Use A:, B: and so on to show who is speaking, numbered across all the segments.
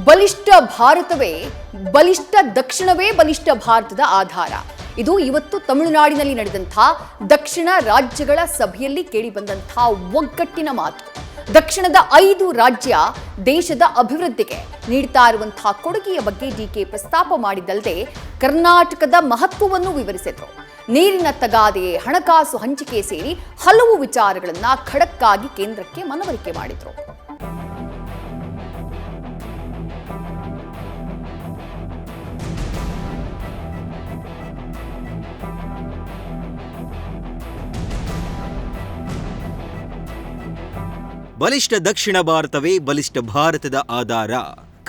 A: ಬಲಿಷ್ಠ ಭಾರತವೇ ಬಲಿಷ್ಠ ದಕ್ಷಿಣವೇ ಬಲಿಷ್ಠ ಭಾರತದ ಆಧಾರ. ಇದು ಇವತ್ತು ತಮಿಳುನಾಡಿನಲ್ಲಿ ನಡೆದಂತಹ ದಕ್ಷಿಣ ರಾಜ್ಯಗಳ ಸಭೆಯಲ್ಲಿ ಕೇಳಿಬಂದಂತಹ ಒಗ್ಗಟ್ಟಿನ ಮಾತು. ದಕ್ಷಿಣದ 5 ರಾಜ್ಯ ದೇಶದ ಅಭಿವೃದ್ಧಿಗೆ ನೀಡ್ತಾ ಇರುವಂತಹ ಕೊಡುಗೆಯ ಬಗ್ಗೆ ಡಿಕೆ ಪ್ರಸ್ತಾಪ ಮಾಡಿದ್ದಲ್ಲದೆ ಕರ್ನಾಟಕದ ಮಹತ್ವವನ್ನು ವಿವರಿಸಿದರು. ನೀರಿನ ತಗಾದೆ, ಹಣಕಾಸು ಹಂಚಿಕೆ ಸೇರಿ ಹಲವು ವಿಚಾರಗಳನ್ನು ಖಡಕ್ ಆಗಿ ಕೇಂದ್ರಕ್ಕೆ ಮನವರಿಕೆ ಮಾಡಿದರು.
B: ಬಲಿಷ್ಠ ದಕ್ಷಿಣ ಭಾರತವೇ ಬಲಿಷ್ಠ ಭಾರತದ ಆಧಾರ.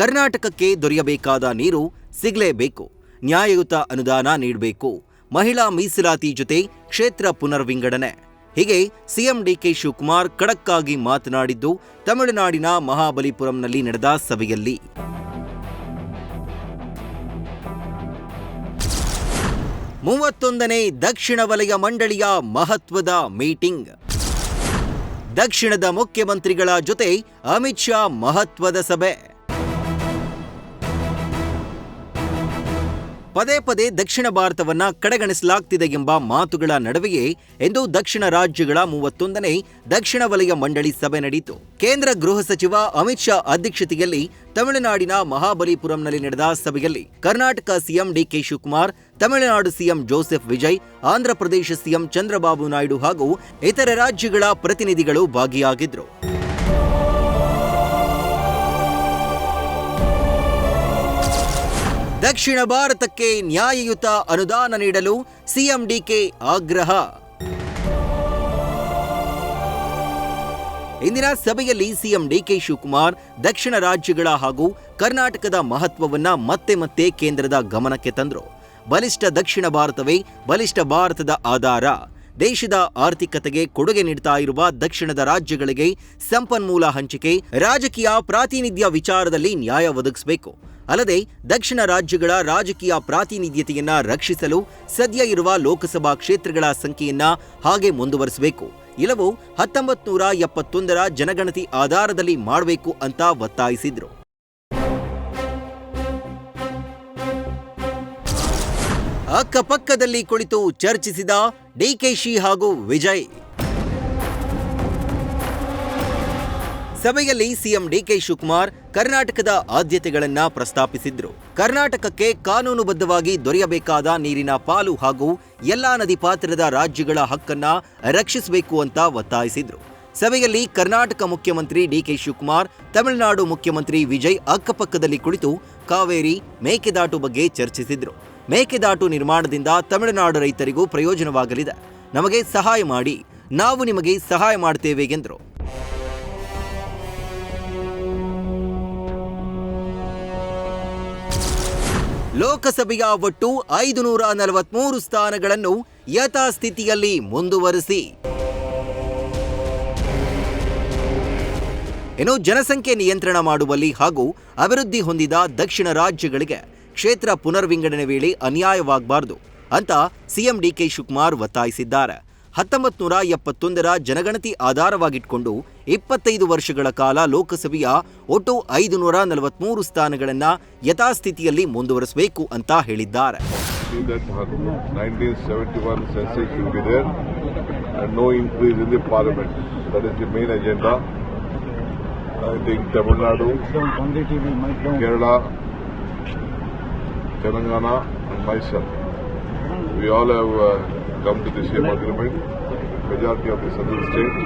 B: ಕರ್ನಾಟಕಕ್ಕೆ ದೊರೆಯಬೇಕಾದ ನೀರು ಸಿಗಲೇಬೇಕು. ನ್ಯಾಯಯುತ ಅನುದಾನ ನೀಡಬೇಕು. ಮಹಿಳಾ ಮೀಸಲಾತಿ ಜೊತೆ ಕ್ಷೇತ್ರ ಪುನರ್ವಿಂಗಡಣೆ. ಹೀಗೆ ಸಿಎಂ ಡಿಕೆ ಶಿವಕುಮಾರ್ ಖಡಕ್ ಆಗಿ ಮಾತನಾಡಿದ್ದು ತಮಿಳುನಾಡಿನ ಮಹಾಬಲಿಪುರಂನಲ್ಲಿ ನಡೆದ ಸಭೆಯಲ್ಲಿ. ಮೂವತ್ತೊಂದನೇ ದಕ್ಷಿಣ ವಲಯ ಮಂಡಳಿಯ ಮಹತ್ವದ ಮೀಟಿಂಗ್. ದಕ್ಷಿಣದ ಮುಖ್ಯಮಂತ್ರಿಗಳ ಜೊತೆ ಅಮಿತ್ ಶಾ ಮಹತ್ವದ ಸಭೆ. ಪದೇ ಪದೇ ದಕ್ಷಿಣ ಭಾರತವನ್ನ ಕಡೆಗಣಿಸಲಾಗ್ತಿದೆ ಎಂಬ ಮಾತುಗಳ ನಡುವೆಯೇ ಇಂದು ದಕ್ಷಿಣ ರಾಜ್ಯಗಳ 31ನೇ ದಕ್ಷಿಣ ವಲಯ ಮಂಡಳಿ ಸಭೆ ನಡೆಯಿತು. ಕೇಂದ್ರ ಗೃಹ ಸಚಿವ ಅಮಿತ್ ಶಾ ಅಧ್ಯಕ್ಷತೆಯಲ್ಲಿ ತಮಿಳುನಾಡಿನ ಮಹಾಬಲಿಪುರಂನಲ್ಲಿ ನಡೆದ ಸಭೆಯಲ್ಲಿ Karnataka CM DK Shivakumar, Tamil Nadu CM Joseph Vijay, Andhra Pradesh CM Chandrababu Naidu ಹಾಗೂ ಇತರ ರಾಜ್ಯಗಳ ಪ್ರತಿನಿಧಿಗಳು ಭಾಗಿಯಾಗಿದ್ದರು. ದಕ್ಷಿಣ ಭಾರತಕ್ಕೆ ನ್ಯಾಯಯುತ ಅನುದಾನ ನೀಡಲು ಸಿಎಂ ಡಿಕೆ ಆಗ್ರಹ. ಇಂದಿನ ಸಭೆಯಲ್ಲಿ ಸಿಎಂ ಡಿಕೆ ಶಿವಕುಮಾರ್ ದಕ್ಷಿಣ ರಾಜ್ಯಗಳ ಹಾಗೂ ಕರ್ನಾಟಕದ ಮಹತ್ವವನ್ನ ಮತ್ತೆ ಕೇಂದ್ರದ ಗಮನಕ್ಕೆ ತಂದರು. ಬಲಿಷ್ಠ ದಕ್ಷಿಣ ಭಾರತವೇ ಬಲಿಷ್ಠ ಭಾರತದ ಆಧಾರ. ದೇಶದ ಆರ್ಥಿಕತೆಗೆ ಕೊಡುಗೆ ನೀಡ್ತಾ ಇರುವ ದಕ್ಷಿಣದ ರಾಜ್ಯಗಳಿಗೆ ಸಂಪನ್ಮೂಲ ಹಂಚಿಕೆ, ರಾಜಕೀಯ ಪ್ರಾತಿನಿಧ್ಯ ವಿಚಾರದಲ್ಲಿ ನ್ಯಾಯ ಒದಗಿಸಬೇಕು. ಅಲ್ಲದೆ ದಕ್ಷಿಣ ರಾಜ್ಯಗಳ ರಾಜಕೀಯ ಪ್ರಾತಿನಿಧ್ಯತೆಯನ್ನ ರಕ್ಷಿಸಲು ಸದ್ಯ ಇರುವ ಲೋಕಸಭಾ ಕ್ಷೇತ್ರಗಳ ಸಂಖ್ಯೆಯನ್ನ ಹಾಗೆ ಮುಂದುವರಿಸಬೇಕು. ಇಲ್ಲವೋ 1971ರ ಜನಗಣತಿ ಆಧಾರದಲ್ಲಿ ಮಾಡಬೇಕು ಅಂತ ಒತ್ತಾಯಿಸಿದ್ರು. ಅಕ್ಕಪಕ್ಕದಲ್ಲಿ ಕುಳಿತು ಚರ್ಚಿಸಿದ ಡಿಕೆಶಿ ಹಾಗೂ ವಿಜಯ್. ಸಭೆಯಲ್ಲಿ ಸಿಎಂ ಡಿಕೆ ಶಿವಕುಮಾರ್ ಕರ್ನಾಟಕದ ಆದ್ಯತೆಗಳನ್ನ ಪ್ರಸ್ತಾಪಿಸಿದ್ರು. ಕರ್ನಾಟಕಕ್ಕೆ ಕಾನೂನುಬದ್ಧವಾಗಿ ದೊರೆಯಬೇಕಾದ ನೀರಿನ ಪಾಲು ಹಾಗೂ ಎಲ್ಲಾ ನದಿ ಪಾತ್ರದ ರಾಜ್ಯಗಳ ಹಕ್ಕನ್ನ ರಕ್ಷಿಸಬೇಕು ಅಂತ ಒತ್ತಾಯಿಸಿದ್ರು. ಸಭೆಯಲ್ಲಿ ಕರ್ನಾಟಕ ಮುಖ್ಯಮಂತ್ರಿ ಡಿಕೆ ಶಿವಕುಮಾರ್, ತಮಿಳುನಾಡು ಮುಖ್ಯಮಂತ್ರಿ ವಿಜಯ್ ಅಕ್ಕಪಕ್ಕದಲ್ಲಿ ಕುಳಿತು ಕಾವೇರಿ, ಮೇಕೆದಾಟು ಬಗ್ಗೆ ಚರ್ಚಿಸಿದ್ರು. ಮೇಕೆದಾಟು ನಿರ್ಮಾಣದಿಂದ ತಮಿಳುನಾಡು ರೈತರಿಗೂ ಪ್ರಯೋಜನವಾಗಲಿದೆ. ನಮಗೆ ಸಹಾಯ ಮಾಡಿ, ನಾವು ನಿಮಗೆ ಸಹಾಯ ಮಾಡ್ತೇವೆ ಎಂದರು. ಲೋಕಸಭೆಯ ಒಟ್ಟು 543 ಸ್ಥಾನಗಳನ್ನು ಯಥಾಸ್ಥಿತಿಯಲ್ಲಿ ಮುಂದುವರಿಸಿ, ಇನ್ನು ಜನಸಂಖ್ಯೆ ನಿಯಂತ್ರಣ ಮಾಡುವಲ್ಲಿ ಹಾಗೂ ಅಭಿವೃದ್ಧಿ ಹೊಂದಿದ ದಕ್ಷಿಣ ರಾಜ್ಯಗಳಿಗೆ ಕ್ಷೇತ್ರ ಪುನರ್ವಿಂಗಡಣೆ ವೇಳೆ ಅನ್ಯಾಯವಾಗಬಾರದು ಅಂತ ಸಿಎಂ ಡಿಕೆ ಶಿವಕುಮಾರ್ ಒತ್ತಾಯಿಸಿದ್ದಾರೆ. 1971ರ ಜನಗಣತಿ ಆಧಾರವಾಗಿಟ್ಕೊಂಡು 25 ವರ್ಷಗಳ ಕಾಲ ಲೋಕಸಭೆಯ ಒಟ್ಟು 543 ಸ್ಥಾನಗಳನ್ನು ಯಥಾಸ್ಥಿತಿಯಲ್ಲಿ ಮುಂದುವರಿಸಬೇಕು ಅಂತ ಹೇಳಿದ್ದಾರೆ.
C: 1971 census should be there and no increase in the parliament. That is the main agenda. I think Tamil Nadu, Kerala, Telangana and myself, we all have come to the same agreement. Majority of the southern states,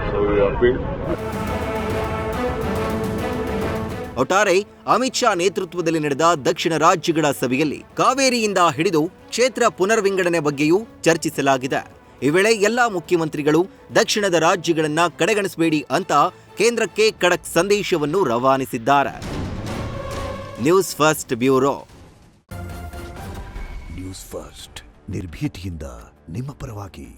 C: so we appeal.
B: ಒಟ್ಟಾರೆ ಅಮಿತ್ ಶಾ ನೇತೃತ್ವದಲ್ಲಿ ನಡೆದ ದಕ್ಷಿಣ ರಾಜ್ಯಗಳ ಸಭೆಯಲ್ಲಿ ಕಾವೇರಿಯಿಂದ ಹಿಡಿದು ಕ್ಷೇತ್ರ ಪುನರ್ವಿಂಗಡಣೆ ಬಗ್ಗೆಯೂ ಚರ್ಚಿಸಲಾಗಿದೆ. ಈ ವೇಳೆ ಎಲ್ಲಾ ಮುಖ್ಯಮಂತ್ರಿಗಳು ದಕ್ಷಿಣದ ರಾಜ್ಯಗಳನ್ನ ಕಡೆಗಣಿಸಬೇಡಿ ಅಂತ ಕೇಂದ್ರಕ್ಕೆ ಖಡಕ್ ಸಂದೇಶವನ್ನು ರವಾನಿಸಿದ್ದಾರೆ. News first bureau.
D: News first ನಿರ್ಭೀತಿಯಿಂದ ನಿಮ್ಮ ಪರವಾಗಿ.